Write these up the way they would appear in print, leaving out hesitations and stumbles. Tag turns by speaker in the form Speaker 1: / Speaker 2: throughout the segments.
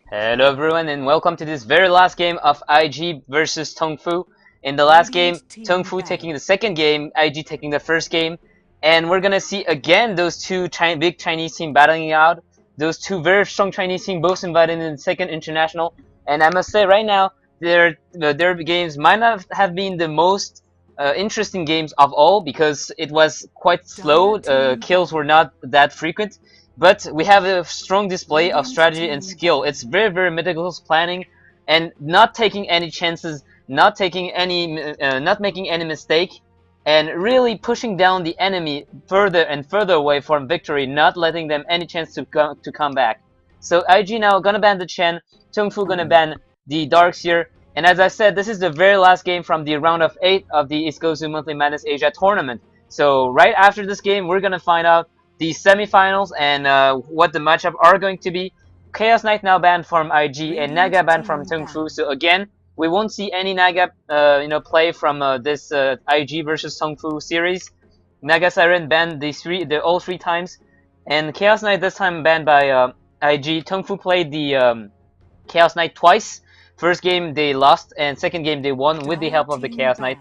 Speaker 1: Hello everyone and welcome to this very last game of IG versus TongFu. In the last game, TongFu taking the second game, IG taking the first game. And we're gonna see again those two big Chinese team battling out. Those two very strong Chinese team both invited in the second international. And I must say right now, their games might not have been the most interesting games of all because it was quite slow, kills were not that frequent. But we have a strong display of strategy and skill. It's very meticulous planning and not taking any chances, not taking not making any mistake, and really pushing down the enemy further and further away from victory, not letting them any chance to come back. So IG now gonna ban the Chen, TongFu gonna ban the Darks here, and as I said, this is the very last game from the round of 8 of the Gosu Monthly Madness Asia tournament. So right after this game, we're gonna find out the semifinals and what the matchup are going to be. Chaos Knight now banned from IG and Naga banned from TongFu. So again, we won't see any Naga, play from this IG versus TongFu series. Naga Siren banned all three times, and Chaos Knight this time banned by IG. TongFu played the Chaos Knight twice. First game they lost, and second game they won with the help of the Chaos Knight.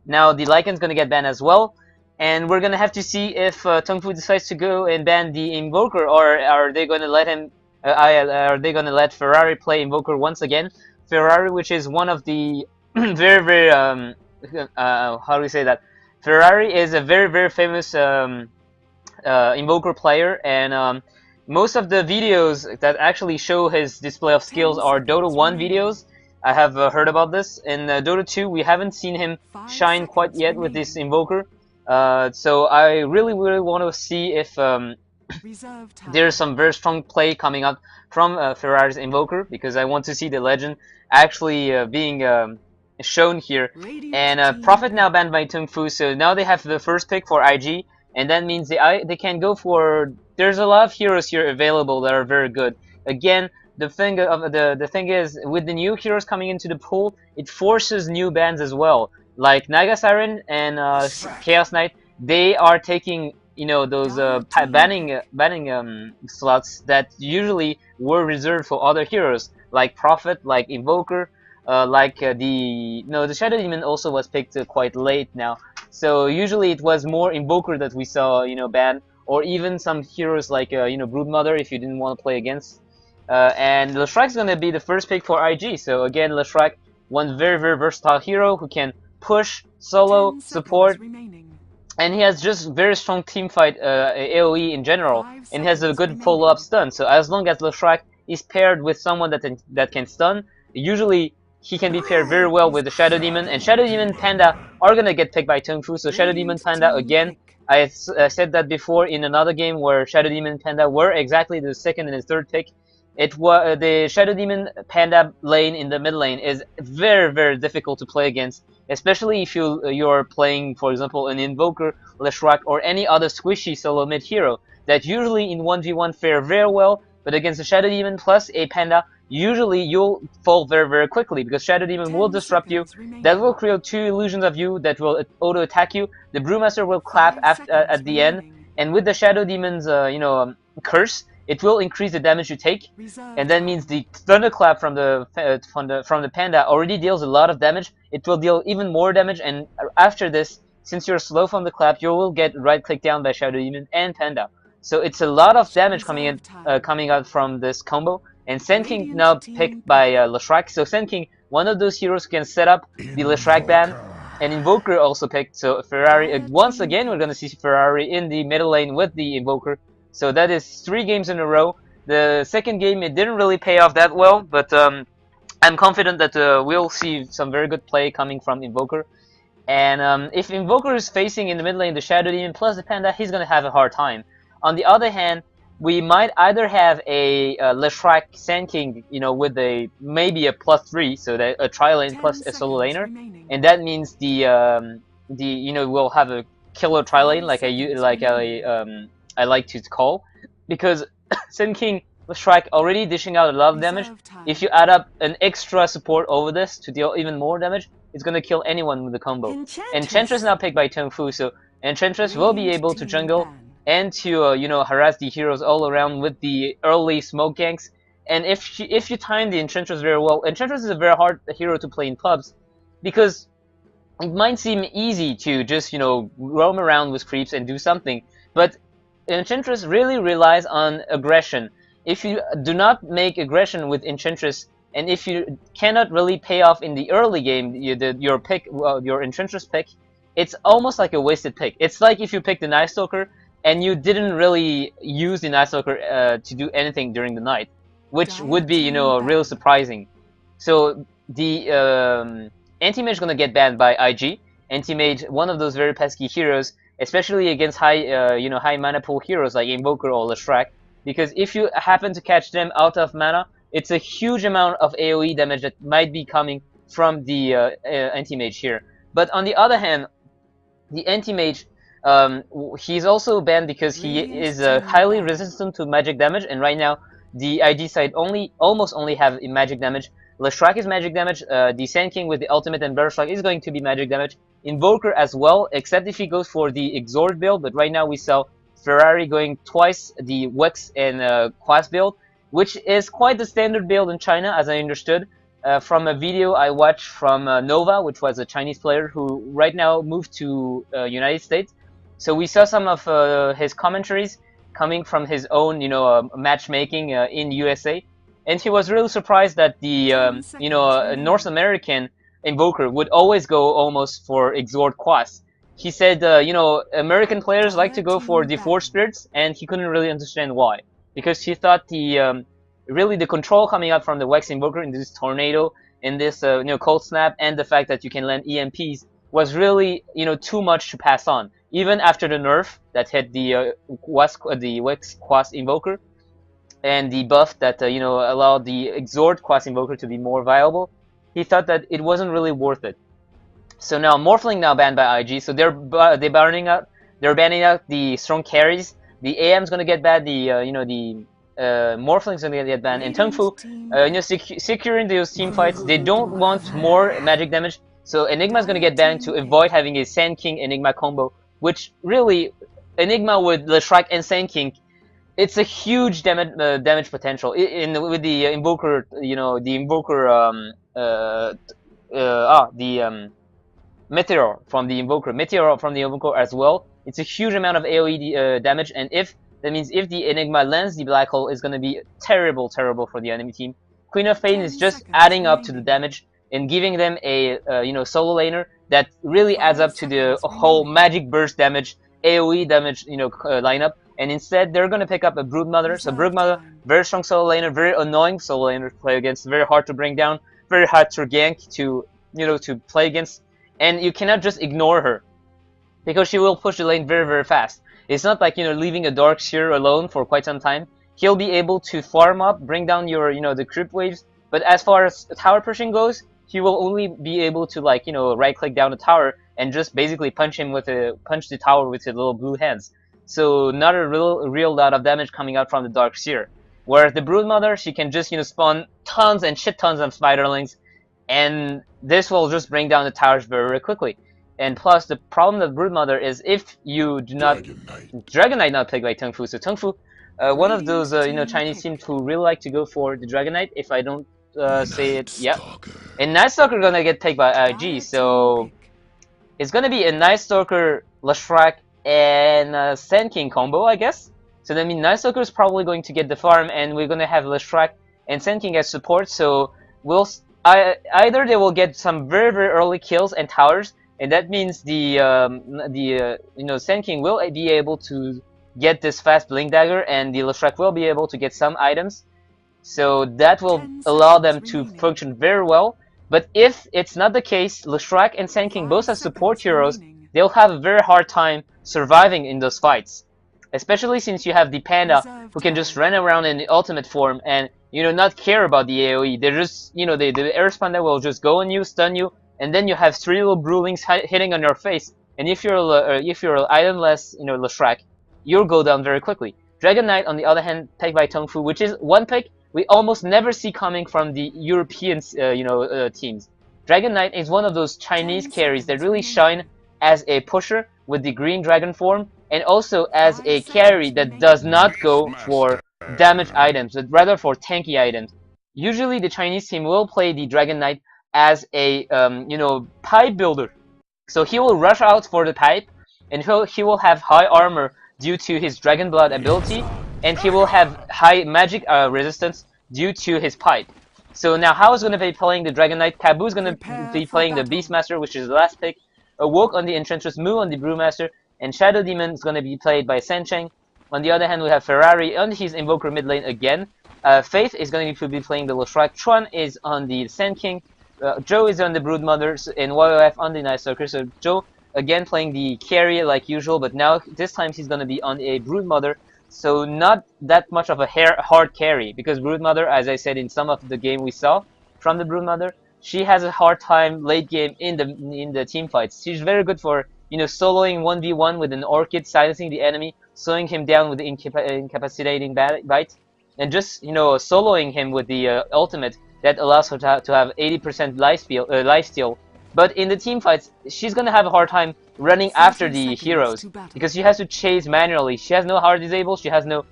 Speaker 1: Now the Lycan's gonna get banned as well. And we're gonna have to see if TongFu decides to go and ban the Invoker, or are they gonna let him? Are they gonna let Ferrari play Invoker once again? Ferrari, which is one of the very how do we say that? Ferrari is a very famous Invoker player, and most of the videos that actually show his display of skills are Dota 1 videos. I have heard about this. In Dota 2, we haven't seen him shine quite yet with this Invoker. So I really want to see if there's some very strong play coming out from Ferrari's Invoker, because I want to see the legend actually being shown here. And Prophet now banned by TongFu, so now they have the first pick for IG, and that means they can go for. There's a lot of heroes here available that are very good. Again, the thing is, with the new heroes coming into the pool, it forces new bans as well. Like Naga Siren and Chaos Knight, they are taking those banning slots that usually were reserved for other heroes, like Prophet, like Invoker, the Shadow Demon also was picked quite late now. So usually it was more Invoker that we saw ban, or even some heroes like Broodmother if you didn't want to play against. And Leshrac's gonna be the first pick for IG. So again, Leshrac, one very versatile hero who can push, solo, support, and he has just very strong teamfight AoE in general, and he has a good follow-up stun. So as long as Leshrac is paired with someone that can stun, usually he can be paired very well with the Shadow Demon, and Shadow Demon Panda are gonna get picked by TongFu. So Shadow Demon Panda again, I said that before in another game where Shadow Demon Panda were exactly the second and the third pick. It was the Shadow Demon Panda lane in the mid lane is very difficult to play against, especially if you're playing, for example, an Invoker, Leshrac, or any other squishy solo mid hero that usually in 1v1 fare very well, but against a Shadow Demon plus a Panda, usually you'll fall very quickly, because Shadow Demon will disrupt you. That will create two illusions of you that will auto attack you. The Brewmaster will clap at the end, and with the Shadow Demon's curse, it will increase the damage you take, and that means the thunderclap from the Panda already deals a lot of damage. It will deal even more damage, and after this, since you're slow from the clap, you will get right-click down by Shadow Demon and Panda. So it's a lot of damage coming out from this combo. And Sand King now picked by Leshrac. So Sand King, one of those heroes who can set up the Leshrac ban, and Invoker also picked. So Ferrari, once again, we're gonna see Ferrari in the middle lane with the Invoker. So that is 3 games in a row. The second game, it didn't really pay off that well, but I'm confident that we'll see some very good play coming from Invoker. And if Invoker is facing in the mid lane the Shadow Demon plus the Panda, he's going to have a hard time. On the other hand, we might either have a Leshrac Sand King, with maybe a +3, so that a tri-lane plus a solo laner, and that means we'll have a killer tri-lane I like to call, because Sand King Leshrac already dishing out a lot of damage. If you add up an extra support over this to deal even more damage, it's gonna kill anyone with the combo. Enchantress now picked by TongFu, so Enchantress will be able to jungle and to harass the heroes all around with the early smoke ganks. And if you time the Enchantress very well, Enchantress is a very hard hero to play in pubs, because it might seem easy to just, you know, roam around with creeps and do something, but Enchantress really relies on aggression. If you do not make aggression with Enchantress, and if you cannot really pay off in the early game, your pick, well, your Enchantress pick, it's almost like a wasted pick. It's like if you picked the Night Stalker and you didn't really use the Night Stalker to do anything during the night, which would be, you know, real surprising. So the Anti-Mage gonna get banned by IG. Anti-Mage, one of those very pesky heroes, especially against high, you know, high mana pool heroes like Invoker or Leshrac, because if you happen to catch them out of mana, it's a huge amount of AoE damage that might be coming from the Anti-Mage here. But on the other hand, the Anti-Mage, he's also banned because he is highly resistant to magic damage, and right now the IG side almost only have magic damage. Leshrac is magic damage, the Sand King with the ultimate and Leshrac is going to be magic damage. Invoker as well, except if he goes for the Exort build, but right now we saw Ferrari going twice the Wex and Quas build, which is quite the standard build in China, as I understood. From a video I watched from Nova, which was a Chinese player who right now moved to United States. So we saw some of his commentaries coming from his own, you know, matchmaking in USA, and he was really surprised that the you know, North American Invoker would always go almost for Exort Quas. He said, you know, American players like to go for the Force Spirits, and he couldn't really understand why, because he thought the really the control coming out from the Wex Invoker in this tornado, in this you know, cold snap, and the fact that you can land EMPs was really, you know, too much to pass on. Even after the nerf that hit the Wex Quas Invoker, and the buff that you know, allowed the Exort Quas Invoker to be more viable, he thought that it wasn't really worth it. So now Morphling now banned by IG, so they're banning out the strong carries. The AM's gonna get banned. The you know, the Morphling's gonna get banned, and TongFu, you know, securing those team fights. They don't want more magic damage, so Enigma's gonna get banned to avoid having a Sand King Enigma combo, which really, Enigma with Leshrac and Sand King, it's a huge damage potential. With the Invoker, you know, the Invoker Meteor from the Invoker as well. It's a huge amount of AoE damage, and if that means if the Enigma lands the Black Hole, is going to be terrible for the enemy team. Queen of Pain is just adding up to the damage and giving them a you know, solo laner that really adds up to the whole magic burst damage, AoE damage, you know, lineup. And instead they're going to pick up a Broodmother. So Broodmother, very strong solo laner, very annoying solo laner to play against, very hard to bring down, very hard to gank, to, you know, to play against, and you cannot just ignore her, because she will push the lane very fast. It's not like, you know, leaving a Darkseer alone for quite some time. He'll be able to farm up, bring down your, you know, the creep waves, but as far as tower pushing goes, he will only be able to, like, you know, right click down the tower and just basically punch the tower with his little blue hands. So not a real lot of damage coming out from the Darkseer. Whereas the Broodmother, she can just, you know, spawn tons and shit tons of Spiderlings, and this will just bring down the towers very quickly. And plus, the problem with Broodmother is if you do not Dragon Knight not picked by TongFu. So TongFu, one of those you know, Chinese teams who really like to go for the Dragon Knight, if I don't say it, yeah. And Night Stalker gonna get picked by IG, so it's gonna be a Night Stalker, Leshrac, and Sand King combo, I guess. So that means Night Stalker is probably going to get the farm, and we're gonna have Leshrac and Sand King as support. So we'll either they will get some very early kills and towers, and that means the you know, Sand King will be able to get this fast Blink Dagger, and the Leshrac will be able to get some items. So that will allow them to function very well. But if it's not the case, Leshrac and Sand King both as support heroes, they'll have a very hard time surviving in those fights. Especially since you have the Panda, who can just run around in the ultimate form and, you know, not care about the AoE. They're just, you know, the Air Panda will just go on you, stun you, and then you have 3 little Brewlings hitting on your face. And if you're itemless, you know, Leshrac, you'll go down very quickly. Dragon Knight, on the other hand, picked by TongFu, which is one pick we almost never see coming from the European teams. Dragon Knight is one of those Chinese carries that really shine as a pusher with the green dragon form, and also as a carry that does not go for damage items, but rather for tanky items. Usually the Chinese team will play the Dragon Knight as a pipe builder. So he will rush out for the pipe, and he will have high armor due to his Dragon Blood ability, and he will have high magic resistance due to his pipe. So now how is going to be playing the Dragon Knight? Kabu is going to be playing the Beastmaster, which is the last pick. Awoke on the Enchantress, Mu on the Brewmaster, and Shadow Demon is going to be played by Sencheng. On the other hand, we have Ferrari on his Invoker mid lane again. Faith is going to be playing the Leshrac. Chuan is on the Sand King. Joe is on the Broodmother, and YOF on the Night Stalker. So Joe again playing the carry like usual, but now this time he's going to be on a Broodmother. So not that much of a hard carry, because Broodmother, as I said in some of the game we saw from the Broodmother, she has a hard time late game in the team fights. She's very good for soloing 1v1 with an Orchid, silencing the enemy, slowing him down with the incapacitating bite, and just soloing him with the ultimate that allows her to have 80% life steal. But in the team fights, she's gonna have a hard time running after the heroes because she has to chase manually. She has no hard disable. She has no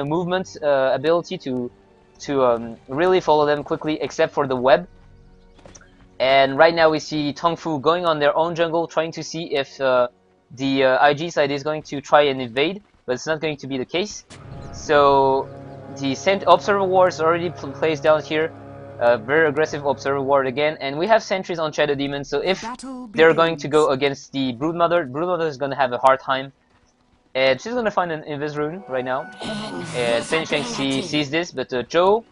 Speaker 1: movement ability to really follow them quickly, except for the web. And right now we see TongFu going on their own jungle, trying to see if the IG side is going to try and invade, but it's not going to be the case. So the Observer Ward is already placed down here. Very aggressive Observer Ward again, and we have sentries on Shadow Demon, so if they're going to go against the Broodmother is going to have a hard time. And she's going to find an Invis rune right now. And Sencheng sees this, but Joe,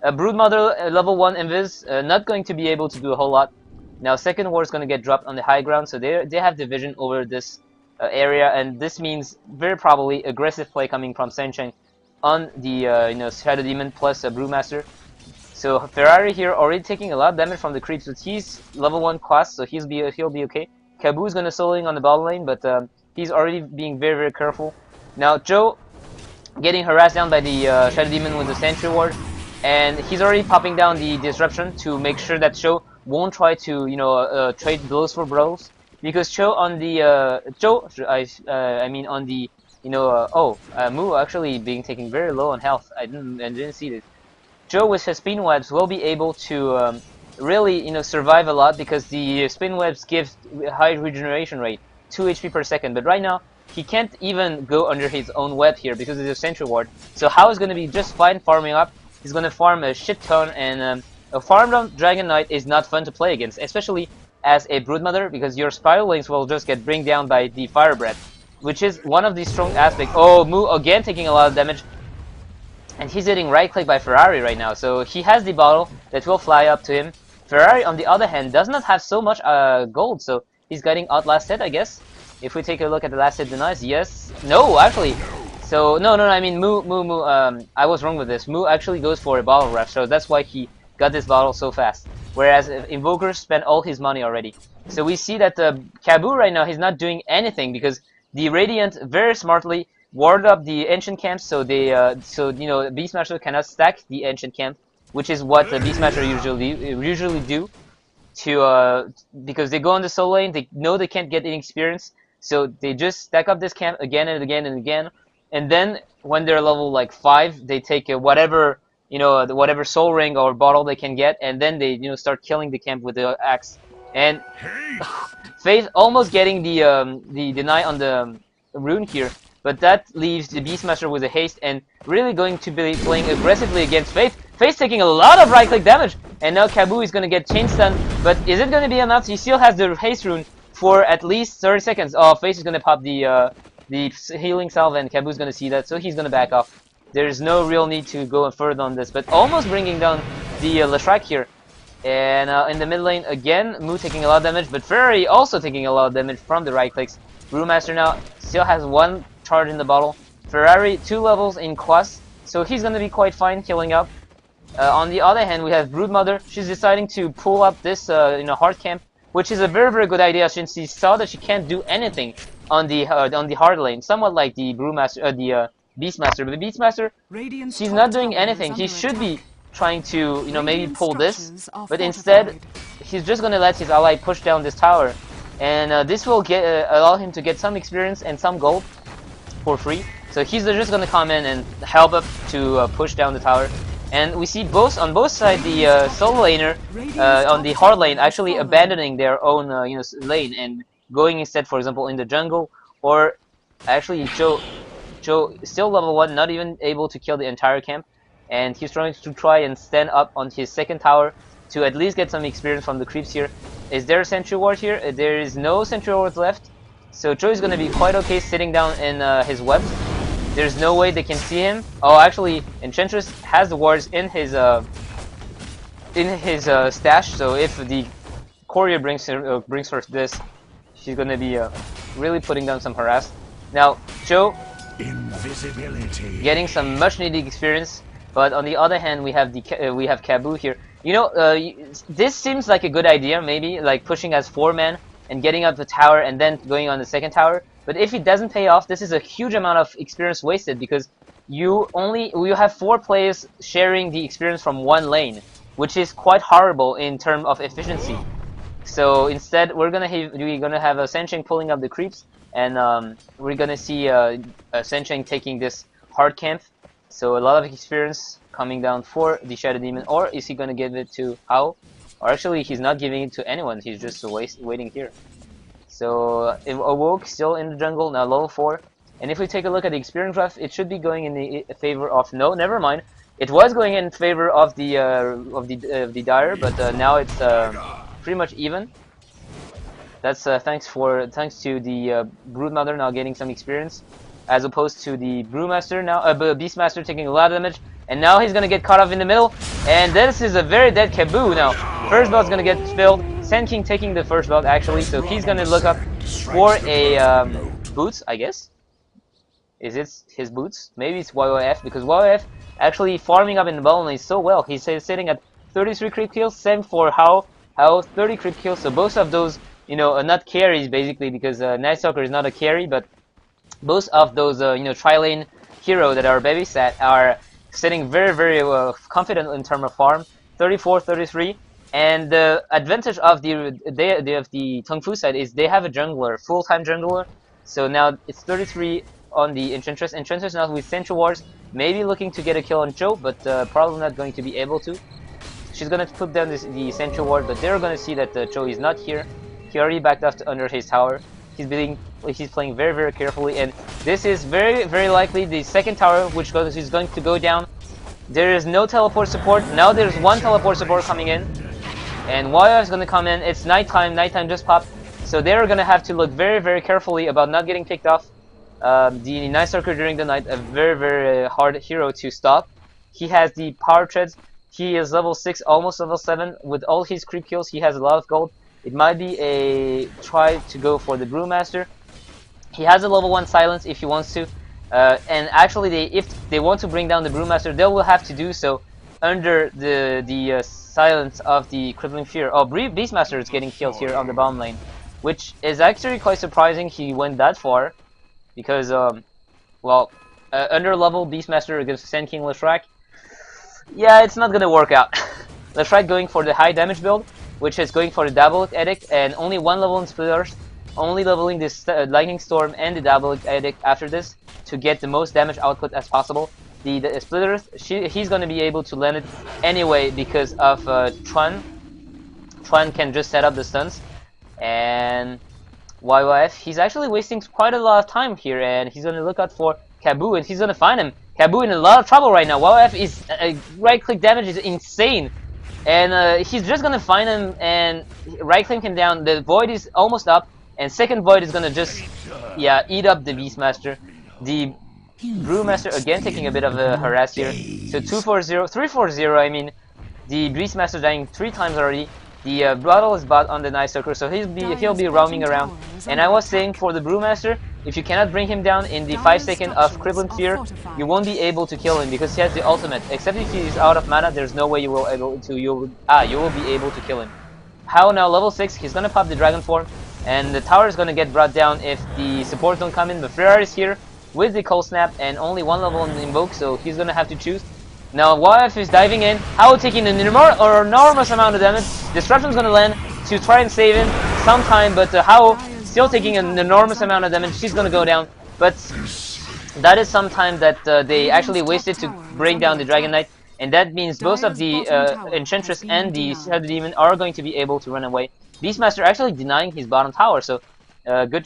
Speaker 1: Broodmother level 1 Invis, not going to be able to do a whole lot. Now second ward is going to get dropped on the high ground, so they have division over this area, and this means very probably aggressive play coming from Sencheng on the Shadow Demon plus Brewmaster. So Ferrari here already taking a lot of damage from the creeps, but he's level 1 Quas, so he'll be okay. Kabu's gonna soloing on the bottom lane, but he's already being very, very careful. Now Joe getting harassed down by the Shadow Demon with the Sentry Ward, and he's already popping down the Disruption to make sure that Joe won't try to trade blows for bros, because Joe on the Mu actually being taken very low on health. I didn't see this. Joe with his spin webs will be able to really survive a lot, because the spin webs give high regeneration rate, 2 HP per second. But right now he can't even go under his own web here because it's a Sentry Ward. So How is going to be just fine farming up. He's going to farm a shit ton, and a farmed on Dragon Knight is not fun to play against, especially as a Broodmother, because your Spiral Links will just get bring down by the Fire Breath, which is one of the strong aspects. Oh, Mu again taking a lot of damage. And he's hitting right click by Ferrari right now, so he has the bottle that will fly up to him. Ferrari, on the other hand, does not have so much gold, so he's getting out last hit, I guess. If we take a look at the last hit denies, yes, no, actually. So no, I mean Mu. I was wrong with this. Mu actually goes for a bottle ref, so that's why he got this bottle so fast. Whereas Invoker spent all his money already. So we see that Kabu right now, he's not doing anything because the Radiant very smartly ward up the ancient camps, so they Beastmaster cannot stack the ancient camp, which is what the Beastmaster usually do, because they go on the solo lane, they know they can't get any experience, so they just stack up this camp again and again and again, and then when they're level like 5, they take whatever whatever soul ring or bottle they can get, and then they start killing the camp with the axe. And Faith almost getting the deny on the rune here. But that leaves the Beastmaster with a haste and really going to be playing aggressively against Faith. Faith taking a lot of right-click damage, and now Kabu is going to get chain stun. But is it going to be enough? He still has the haste rune for at least 30 seconds. Oh, Faith is going to pop the healing salve, and Kabu is going to see that, so he's going to back off. There's no real need to go further on this, but almost bringing down the Leshrac here. And in the mid lane again, Mu taking a lot of damage, but Ferrari also taking a lot of damage from the right-clicks. Brewmaster now still has 1 charge in the bottle. Ferrari 2 levels in Quas, so he's gonna be quite fine killing up. On the other hand, we have Broodmother. She's deciding to pull up this hard camp, which is a very, very good idea since she saw that she can't do anything on the hard lane, somewhat like the Brewmaster, the Beastmaster. But the Beastmaster, she's not doing anything. He should be trying to maybe pull this, but instead he's just gonna let his ally push down this tower, and this will allow him to get some experience and some gold for free. So he's just gonna come in and help up to push down the tower. And we see on both sides the solo laner on the hard lane actually abandoning their own lane and going instead, for example, in the jungle, or actually Joe still level 1, not even able to kill the entire camp, and he's trying to and stand up on his second tower to at least get some experience from the creeps here. Is there a sentry ward here? There is no sentry ward left, so Joe is going to be quite okay sitting down in his webs. There's no way they can see him. Oh, actually, Enchantress has the wards in his stash, so if the courier brings her this, she's going to be really putting down some harass. Now, Joe getting some much needed experience, but on the other hand, we have Cabu here. You know, this seems like a good idea, maybe like pushing as 4-man and getting up the tower and then going on the second tower. But if it doesn't pay off, this is a huge amount of experience wasted, because you have 4 players sharing the experience from one lane, which is quite horrible in terms of efficiency. So instead, we're gonna have a Sencheng pulling up the creeps, and we're gonna see Sencheng taking this hard camp. So a lot of experience coming down for the Shadow Demon, or is he gonna give it to Hao? Or actually, he's not giving it to anyone. He's just waiting here. So Awoke still in the jungle now, level 4. And if we take a look at the experience graph, it should be going in the favor of never mind. It was going in favor of the Dire, but now it's pretty much even. That's thanks to the Broodmother now getting some experience, as opposed to the Brewmaster now, Beastmaster taking a lot of damage, and now he's gonna get caught off in the middle, and this is a very dead Cabu now. First belt's gonna get spilled. Sand King taking the first belt actually, so he's gonna look up for a boots, I guess. Is it his boots? Maybe it's YYF, because YYF actually farming up in the bottom lane so well. He's sitting at 33 creep kills, same for Hao 30 creep kills. So both of those, you know, are not carries basically, because Night Stalker is not a carry, but both of those tri-lane hero that are babysat are sitting very confident in terms of farm. 34, 33. And the advantage of the TongFu side is they have a jungler, full-time jungler. So now it's 33 on the Enchantress. Enchantress now with Central Wars, maybe looking to get a kill on Joe, but probably not going to be able to. She's gonna put down the Central Ward, but they're gonna see that Joe is not here. He already backed off under his tower. He's playing very carefully, and this is very likely the second tower which is going to go down. There is no teleport support. Now there's one teleport support coming in. And YF is going to come in. It's nighttime just popped. So they're going to have to look very carefully about not getting picked off. The Night Stalker during the night, a very hard hero to stop. He has the power treads. He is level 6, almost level 7. With all his creep kills, he has a lot of gold. It might be a try to go for the Brewmaster. He has a level 1 silence if he wants to. And actually, if they want to bring down the Brewmaster, they will have to do so under the silence of the Crippling Fear. Oh, Beastmaster is getting killed here on the bottom lane, which is actually quite surprising he went that far, because, under level Beastmaster against Sand King Leshrac, yeah, it's not gonna work out. Leshrac going for the high damage build, which is going for the Diabolic Edict, and only 1 level in Splitters, only leveling this Lightning Storm and the Diabolic Edict after this to get the most damage output as possible. The Splitters, he's going to be able to land it anyway because of Chuan. Chuan can just set up the stuns. And YYF, he's actually wasting quite a lot of time here, and he's going to look out for Cabu, and he's going to find him. Cabu in a lot of trouble right now. YYF is right-click damage is insane. And he's just going to find him and right-click him down. The Void is almost up, and second Void is going to just, eat up the Beastmaster. The Brewmaster again taking a bit of a harass here. So 2-4-0, 3-4-0, I mean. The Beastmaster dying 3 times already. The battle is bought on the Night Stalker, so he'll be roaming around. And I was saying for the Brewmaster, if you cannot bring him down in the 5 seconds of Crippling Fear, you won't be able to kill him because he has the ultimate. Except if he is out of mana, there's no way you will be able to kill him. Hao now level 6, he's gonna pop the Dragon Form, and the tower is gonna get brought down if the supports don't come in. But Ferrari is here with the Cold Snap and only 1 level in Invoke, so he's gonna have to choose. Now YF is diving in, Hao taking an enormous amount of damage. Disruption's gonna land to try and save him sometime, but Hao still taking an enormous amount of damage. She's gonna go down, but that is some time that they actually wasted to bring down the Dragon Knight, and that means both of the Enchantress and the Shadow Demon are going to be able to run away. Beastmaster actually denying his bottom tower, so good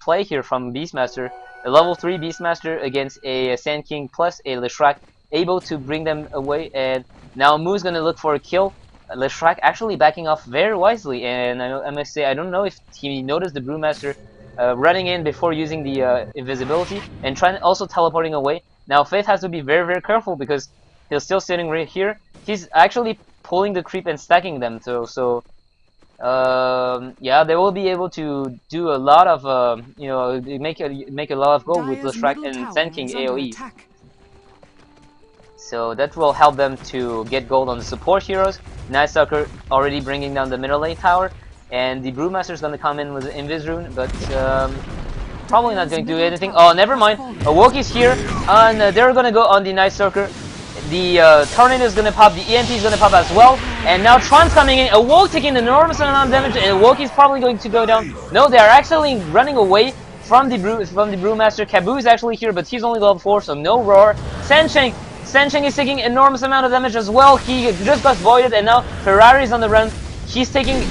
Speaker 1: play here from Beastmaster. A level 3 Beastmaster against a Sand King plus a Leshrac, able to bring them away, and now Moo's gonna look for a kill. Leshrac actually backing off very wisely, and I must say I don't know if he noticed the Brewmaster running in before using the invisibility and also teleporting away. Now Faith has to be very careful because he's still sitting right here. He's actually pulling the creep and stacking them, so yeah, they will be able to do a lot of make a lot of gold with Leshrac and Sand King AoE. So that will help them to get gold on the support heroes. Night Stalker already bringing down the middle lane tower, and the Brewmaster is going to come in with the Invisible, but probably not going to do anything. Oh, never mind. Awoki's here, and they're going to go on the Night Stalker. The Tornado is going to pop, the EMP is going to pop as well, and now Tron's coming in. Awoke taking an enormous amount of damage, and Awoki's probably going to go down. No, they are actually running away from the Brewmaster. Kaboo is actually here, but he's only level 4, so no roar. Sancheng is taking enormous amount of damage as well. He just got voided, and now Ferrari is on the run. He's taking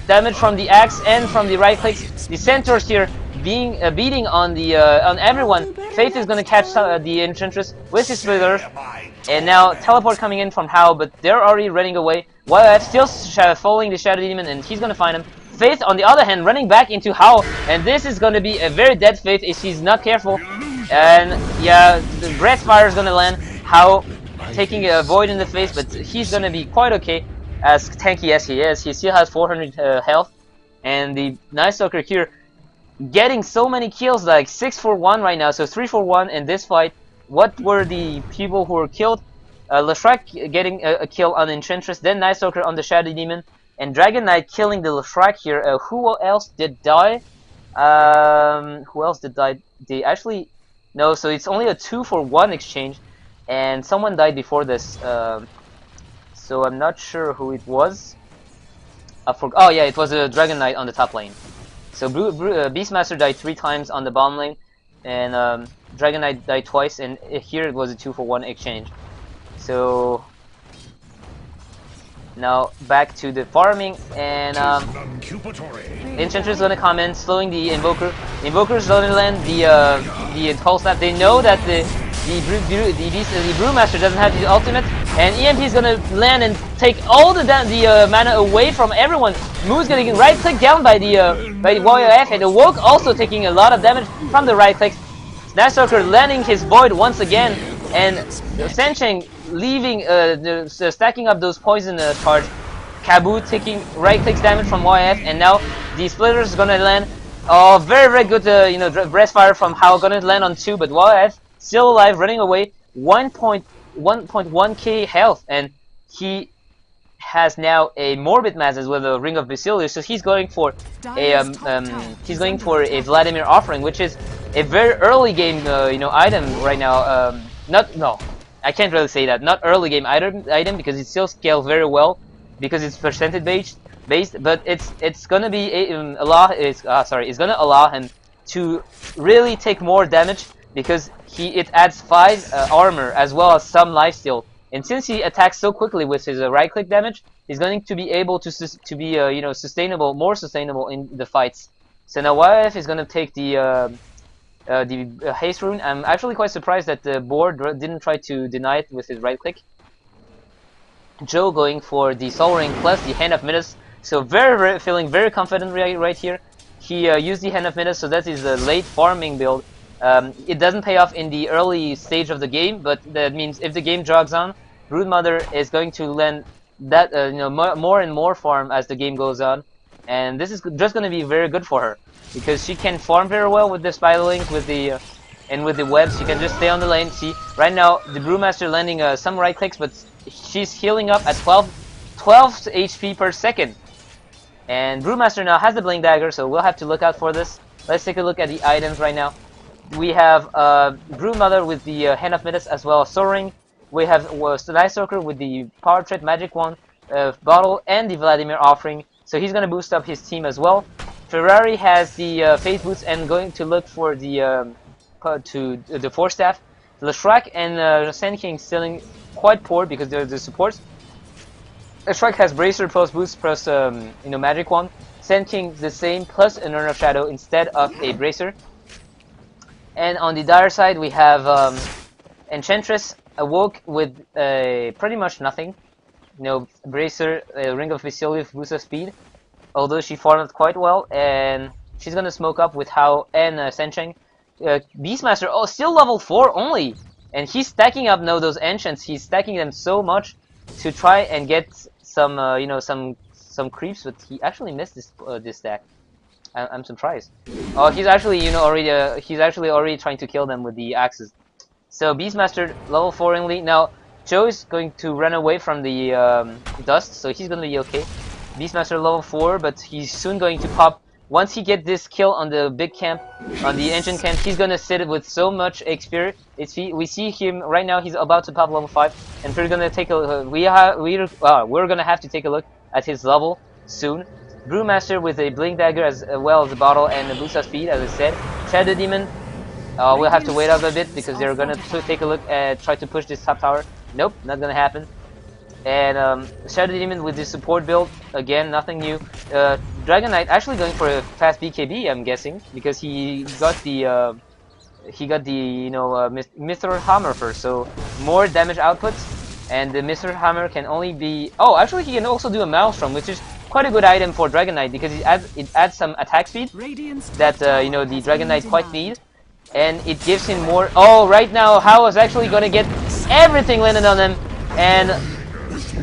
Speaker 1: damage from the axe and from the right clicks. The Centaurs here being beating on the on everyone. Faith is gonna catch the Enchantress with his splitter, and now teleport coming in from Hao, but they're already running away. YF still following the Shadow Demon, and he's gonna find him. Faith, on the other hand, running back into Hao, and this is gonna be a very dead Faith if he's not careful. And yeah, the Breath Fire is gonna land. Hao taking a void in the face, but he's gonna be quite okay, as tanky as he is. He still has 400 health, and the Night Stalker here getting so many kills, like 6 for 1 right now, so 3 for 1 in this fight. What were the people who were killed? Leshrac getting a kill on Enchantress, then Night Stalker on the Shadow Demon, and Dragon Knight killing the Leshrac here. Who else did die? Who else did die? They actually... No, so it's only a 2 for 1 exchange, and someone died before this, so I'm not sure who it was. Oh yeah, it was a Dragon Knight on the top lane. So Beastmaster died 3 times on the bottom lane, and Dragon Knight died twice, and here it was a 2 for 1 exchange. So now back to the farming, and Enchantress is gonna come in, slowing the Invoker. Invoker is gonna land the Pulse Snap. They know that the Brewmaster doesn't have the ultimate, and EMP is gonna land and take all the mana away from everyone. Moo's getting right click down by the YOF, and Awoke also taking a lot of damage from the right click. Night Stalker landing his void once again, and Sancheng leaving stacking up those poison charge. Kaboo taking right clicks damage from YF, and now the Splitter is gonna land. Oh, very good Breath Fire from Hao, gonna land on 2, but YF still alive, running away. 1.1k health, and he has now a Morbid Masses with a Ring of Basilius, so he's going for a Vladimir Offering, which is a very early game item right now. I can't really say that. Not early game item because it still scales very well because it's percentage based, but it's gonna be it's gonna allow him to really take more damage because it adds 5 armor as well as some lifesteal. And since he attacks so quickly with his right click damage, he's going to be able to be more sustainable in the fights. So now YF is gonna take the haste rune. I'm actually quite surprised that the board didn't try to deny it with his right click. Joe going for the Soul Ring plus the Hand of Midas, so feeling very confident right here. He used the Hand of Midas, so that is a late farming build. It doesn't pay off in the early stage of the game, but that means if the game jogs on, Broodmother is going to land that more and more farm as the game goes on, and this is just going to be very good for her because she can farm very well with the Spiderlings, with the webs. She can just stay on the lane. See, right now the Brewmaster landing some right clicks, but she's healing up at 12 HP per second. And Brewmaster now has the Blink Dagger, so we'll have to look out for this. Let's take a look at the items right now. We have Broodmother with the Hand of Midas as well as Soul Ring. We have Night Stalker with the Power Trait Magic Wand, Bottle, and the Vladimir Offering. So he's gonna boost up his team as well. Ferrari has the phase boots and going to look for the the 4-staff. Leshrac and Sand King still quite poor because they're the supports. Leshrac has Bracer plus boost plus Magic Wand. Sand King the same plus an Urn of Shadow instead of a Bracer. And on the dire side we have Enchantress awoke with pretty much nothing. Bracer, Ring of Vesuvius boost of speed, although she farmed quite well, and she's gonna smoke up with Hao and Sencheng. Beastmaster, still level 4 only, and he's stacking up those enchants. He's stacking them so much to try and get some some creeps, but he actually missed this stack. I'm surprised. Oh, he's actually already trying to kill them with the axes. So Beastmaster level 4 only. Now Joe is going to run away from the dust, so he's gonna be okay. Beastmaster level 4, but he's soon going to pop. Once he gets this kill on the big camp, on the ancient camp, he's gonna sit with so much XP. We see him right now. He's about to pop level 5, and we're gonna take a we're gonna have to take a look at his level soon. Brewmaster with a blink dagger as well as a bottle and a boost of speed, as I said. Shadow Demon. We'll have to wait up a bit because they're gonna take a look and try to push this top tower. Nope, not gonna happen. And Shadow Demon with the support build, again, nothing new. Dragon Knight actually going for a fast BKB, I'm guessing, because he got the Myzzrym Hammer first, so more damage output. And the Myzzrym Hammer can only be actually he can also do a Maelstrom, which is quite a good item for Dragon Knight because it adds some attack speed that the Dragon Knight quite need. And it gives him more. Right now Hao is actually gonna get everything landed on him, and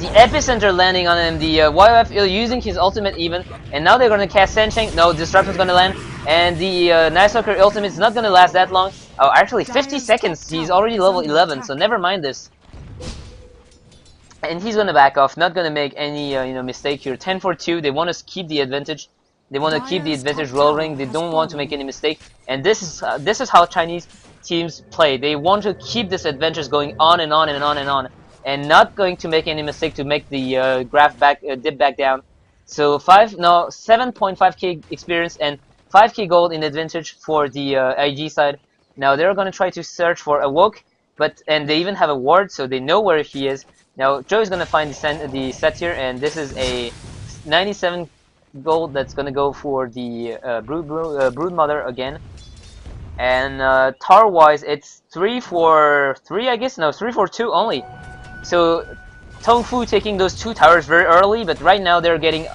Speaker 1: the epicenter landing on him. The YF using his ultimate even, and now they're gonna cast Sencheng. No, Disruption's gonna land, and the Night Stalker ultimate is not gonna last that long. Actually 50 seconds. He's already level 11, so never mind this. And he's gonna back off, not gonna make any mistake here. 10 for 2. They want to keep the advantage. They want to keep the advantage rolling. They don't want to make any mistake. And this is how Chinese teams play. They want to keep this advantage going on and on and on and on, and not going to make any mistake to make the graph dip back down. So 7.5k experience and 5k gold in advantage for the IG side. Now they're gonna try to search for Awoke, and they even have a ward, so they know where he is. Now Joe is gonna find the set here, and this is a 97 gold that's gonna go for the Brood Mother again. And tower wise, it's 3 for 3, I guess. No, 3 for 2 only. So TongFu taking those 2 towers very early, but right now they're getting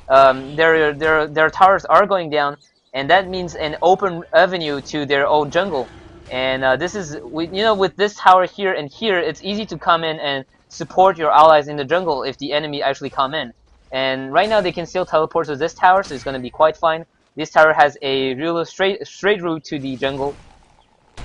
Speaker 1: their towers are going down, and that means an open avenue to their own jungle. And this is with this tower here and here, it's easy to come in and support your allies in the jungle if the enemy actually come in. And right now they can still teleport to this tower, so it's going to be quite fine. This tower has a real straight route to the jungle,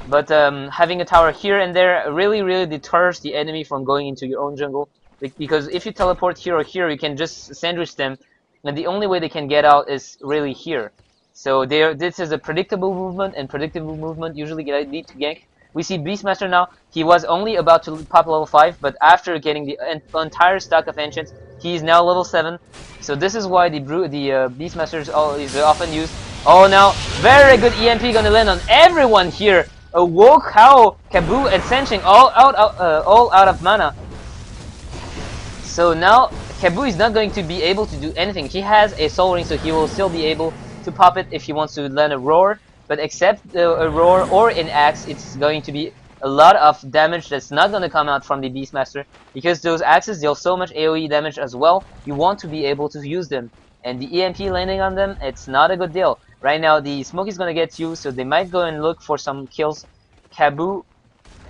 Speaker 1: but having a tower here and there really deters the enemy from going into your own jungle, because if you teleport here or here, you can just sandwich them, and the only way they can get out is really here. So this is a predictable movement, and predictable movement usually lead to gank. We see Beastmaster now. He was only about to pop level 5, but after getting the entire stack of enchants, he is now level 7. So this is why the Beastmaster is often used. Now very good EMP gonna land on everyone here. Awoke, Hao, Kabu, and Sencheng all out of mana. So now Kabu is not going to be able to do anything. He has a Soul Ring, so he will still be able to pop it if he wants to land a Roar. But except a Roar or an Axe, it's going to be a lot of damage that's not going to come out from the Beastmaster, because those axes deal so much AoE damage as well. You want to be able to use them, and the EMP landing on them, it's not a good deal. Right now the smoke is going to get used, so they might go and look for some kills. Kabu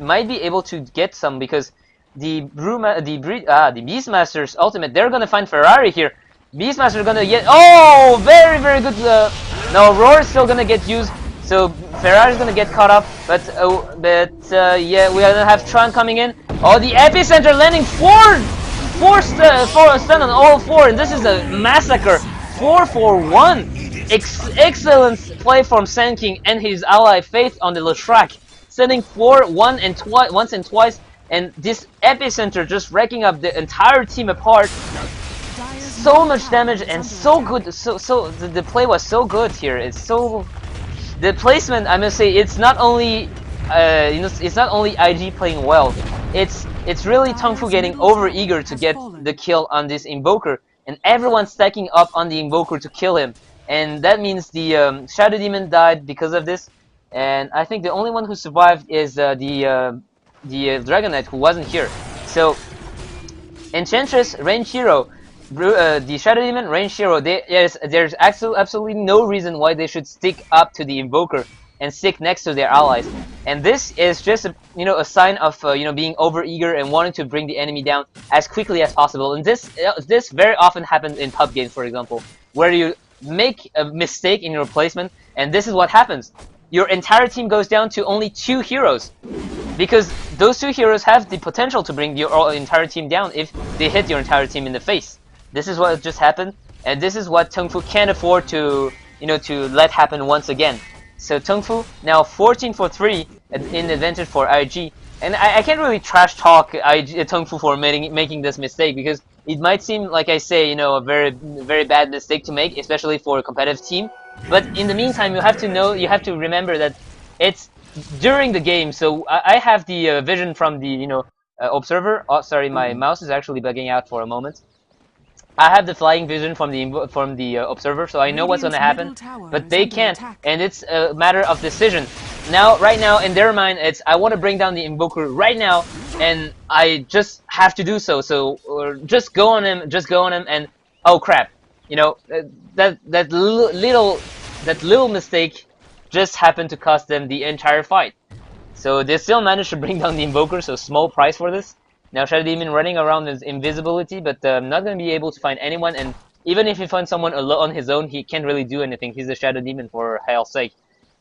Speaker 1: might be able to get some, because the Beastmaster's ultimate, they're going to find Ferrari here. Beastmaster going to get very good. No, Roar is still going to get used. So Ferrari's gonna get caught up, but yeah, we gonna have Tron coming in. The epicenter landing four stun on all 4, and this is a massacre. 4 for 1. Excellent play from Sand King and his ally Faith on the Leshrac, sending 4 once and twice, and this epicenter just wrecking up the entire team apart. so much damage and so good. So the play was so good here. It's so the placement. I must say, it's not only it's not only IG playing well. It's really TongFu getting over eager to get the kill on this Invoker, and everyone stacking up on the Invoker to kill him. And that means the Shadow Demon died because of this. And I think the only one who survived is the Dragon Knight, who wasn't here. So Enchantress, Range Hero, the Shadow Demon, Range Hero. There's absolutely no reason why they should stick up to the Invoker and stick next to their allies. And this is just a sign of being overeager and wanting to bring the enemy down as quickly as possible. And this very often happens in pub games, for example, where you make a mistake in your placement, and this is what happens. Your entire team goes down to only 2 heroes, because those 2 heroes have the potential to bring your entire team down if they hit your entire team in the face. This is what just happened, and this is what TongFu can't afford to let happen once again. So TongFu now 14 for 3 in advantage for IG, and I can't really trash talk TongFu for making this mistake, because it might seem, like I say, a very bad mistake to make, especially for a competitive team. But in the meantime, you have to remember that it's during the game. So I have the vision from the observer. Oh, sorry, my mouse is actually bugging out for a moment. I have the flying vision from the observer, so I know what's gonna happen, but they can't, and it's a matter of decision. Right now, in their mind, it's I want to bring down the Invoker right now, and I just have to do so. So just go on him, and oh crap, that little mistake just happened to cost them the entire fight. So they still managed to bring down the Invoker, so small price for this. Now Shadow Demon running around with invisibility, but not going to be able to find anyone, and even if he finds someone on his own, he can't really do anything. He's a Shadow Demon, for hell's sake.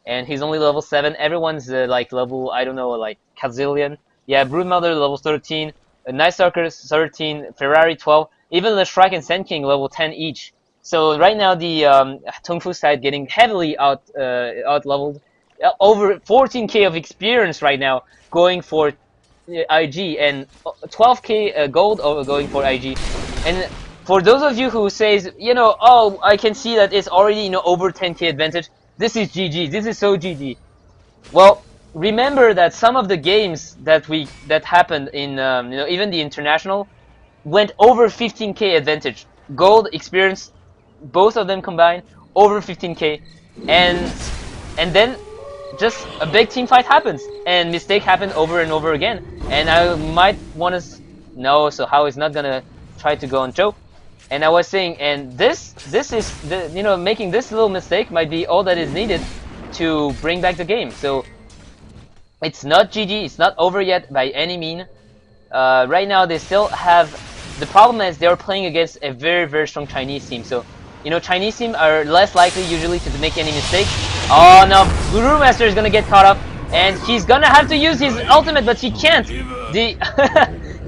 Speaker 1: And he's only level 7. Everyone's like level, I don't know, like Kazillion. Yeah, Broodmother level 13, Night Stalker 13, Ferrari 12, even Leshrac and Sand King level 10 each. So right now the TongFu side getting heavily out leveled, over 14k of experience right now, going for IG, and 12k gold going for IG. And for those of you who says, oh, I can see that it's already over 10k advantage, this is GG, this is so GG. Well, remember that some of the games that happened in even the international went over 15k advantage, gold, experience, both of them combined over 15k, and then just a big team fight happens, and mistake happen over and over again. And I might want to know, so how is not gonna try to go on Joe. And I was saying, and this is the making this little mistake might be all that is needed to bring back the game. So it's not GG, it's not over yet by any mean. Right now they still have, the problem is they're playing against a very strong Chinese team. So Chinese team are less likely usually to make any mistakes. Oh no, Brewmaster is gonna get caught up, and he's gonna have to use his ultimate, but he can't.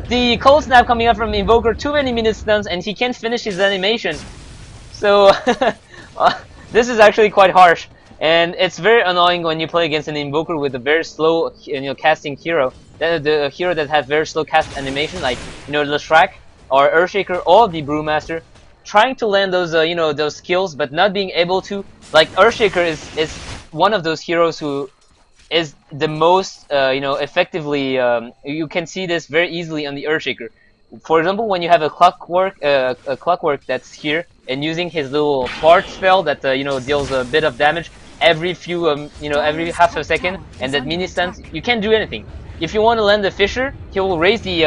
Speaker 1: The cold snap coming up from Invoker, too many minute stuns, and he can't finish his animation. So this is actually quite harsh, and it's very annoying when you play against an Invoker with a very slow casting hero. The hero that has very slow cast animation, like Leshrac or Earthshaker or the Brewmaster, trying to land those those skills but not being able to. Like Earthshaker is one of those heroes who is the most effectively, you can see this very easily on the Earthshaker. For example, when you have a clockwork that's here and using his little fart spell that deals a bit of damage every few every half a second, and that mini stuns, you can't do anything. If you want to land the Fisher, he will raise the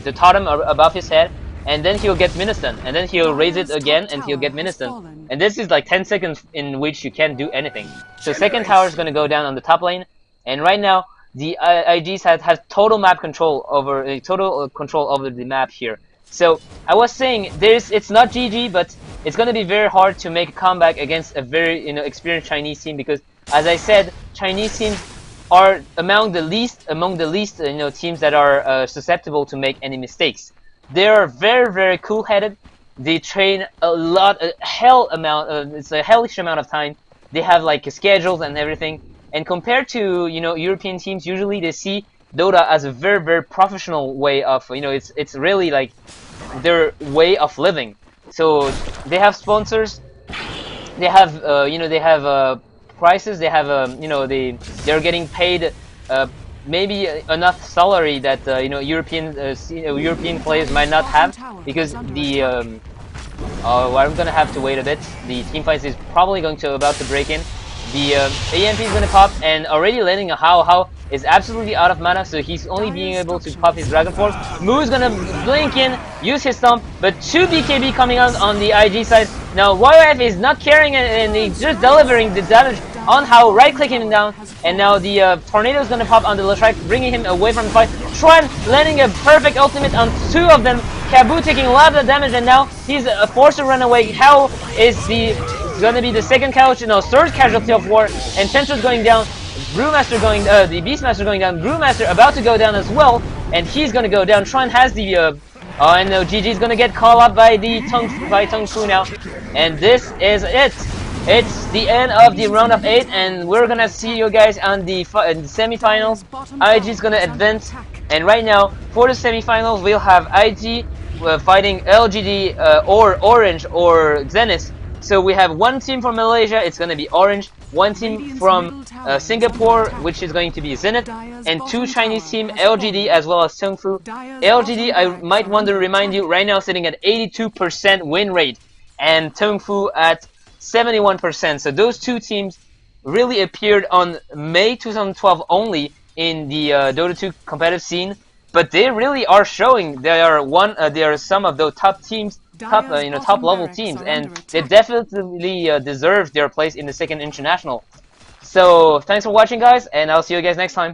Speaker 1: the totem above his head, and then he'll get Ministun, and then he'll raise it again and he'll get Ministun. And this is like 10 seconds in which you can't do anything. So second tower is going to go down on the top lane, and right now the IGs have total map control over the map here. So I was saying it's not GG, but it's going to be very hard to make a comeback against a very experienced Chinese team, because as I said, Chinese teams are among the least teams that are susceptible to make any mistakes. They are very cool-headed. They train a lot, it's a hellish amount of time. They have like schedules and everything. And compared to European teams, usually they see Dota as a very professional way of it's really like their way of living. So they have sponsors, they have you know, they have prices, they have you know, they're getting paid maybe enough salary that you know, European players might not have, because the well, I'm gonna have to wait a bit. The team fight is probably about to break in. The AMP is gonna pop, and already landing a How is absolutely out of mana, so he's only being able to pop his Dragon Force. Moo's gonna blink in, use his Stomp, but 2 BKB coming out on the IG side. Now YF is not carrying it, and he's just delivering the damage on How, right-clicking him down, and now the Tornado is gonna pop on the Leshrac, bringing him away from the fight. Tron landing a perfect ultimate on 2 of them. Cabu taking a lot of damage, and now he's forced to run away. How is gonna be the second casualty, no, third casualty of war, and Tentro's going down. Brewmaster going, the Beastmaster going down. Brewmaster about to go down as well, and he's gonna go down. Tron has the oh, and no, GG's gonna get called up by the TongFu now, and this is it. It's the end of the round of 8, and we're gonna see you guys on the semifinals. IG is gonna advance, and right now for the semifinals we'll have IG fighting LGD or Orange or Zenith. So we have one team from Malaysia, it's gonna be Orange, one team from Singapore, which is going to be Zenith, and 2 Chinese team, LGD as well as TongFu. LGD, I might want to remind you, right now sitting at 82% win rate, and TongFu at 71%. So those 2 teams really appeared on May 2012 only in the Dota 2 competitive scene, but they really are showing they are some of those top teams, top level teams, and they definitely deserve their place in the second international. So thanks for watching, guys, and I'll see you guys next time.